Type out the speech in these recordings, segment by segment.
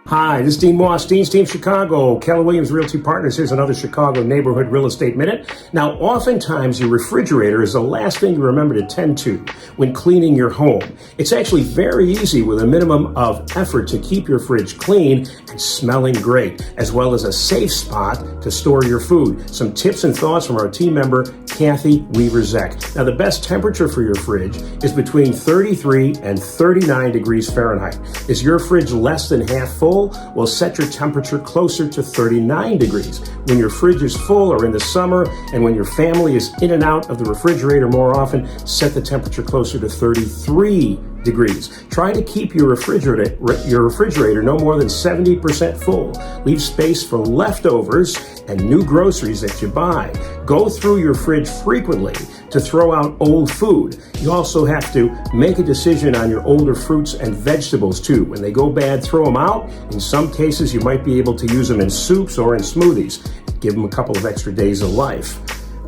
Hi, this is Dean Moss, Dean's Team Chicago, Keller Williams Realty Partners. Here's another Chicago Neighborhood Real Estate Minute. Now, oftentimes your refrigerator is the last thing you remember to tend to when cleaning your home. It's actually very easy with a minimum of effort to keep your fridge clean and smelling great, as well as a safe spot to store your food. Some tips and thoughts from our team member, Kathy Weaver-Zeck. Now, the best temperature for your fridge is between 33 and 39 degrees Fahrenheit. Is your fridge less than half full? Well, set your temperature closer to 39 degrees. When your fridge is full or in the summer, and when your family is in and out of the refrigerator more often, set the temperature closer to 33 degrees. Try to keep your refrigerator no more than 70% full. Leave space for leftovers and new groceries that you buy. Go through your fridge frequently to throw out old food. You also have to make a decision on your older fruits and vegetables too. When they go bad, throw them out. In some cases, you might be able to use them in soups or in smoothies. Give them a couple of extra days of life.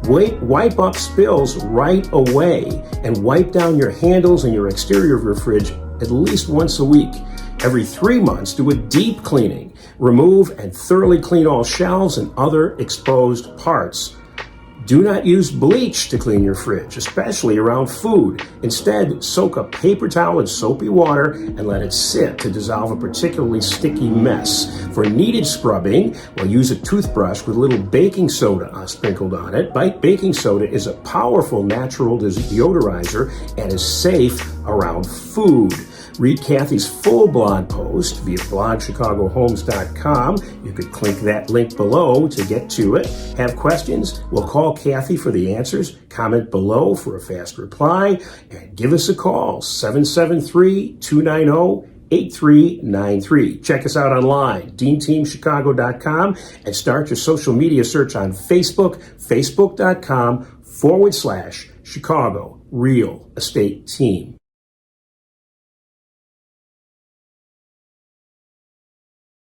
Wipe up spills right away and wipe down your handles and your exterior of your fridge at least once a week. Every 3 months, do a deep cleaning. Remove and thoroughly clean all shelves and other exposed parts. Do not use bleach to clean your fridge, especially around food. Instead, soak a paper towel in soapy water and let it sit to dissolve a particularly sticky mess. For needed scrubbing, well, use a toothbrush with a little baking soda sprinkled on it. Baking soda is a powerful natural deodorizer and is safe around food. Read Kathy's full blog post via blogchicagohomes.com. You could click that link below to get to it. Have questions? Well, call Kathy for the answers. Comment below for a fast reply. And give us a call, 773-290-8393. Check us out online, deanteamchicago.com, and start your social media search on Facebook, facebook.com/Chicago Real Estate Team.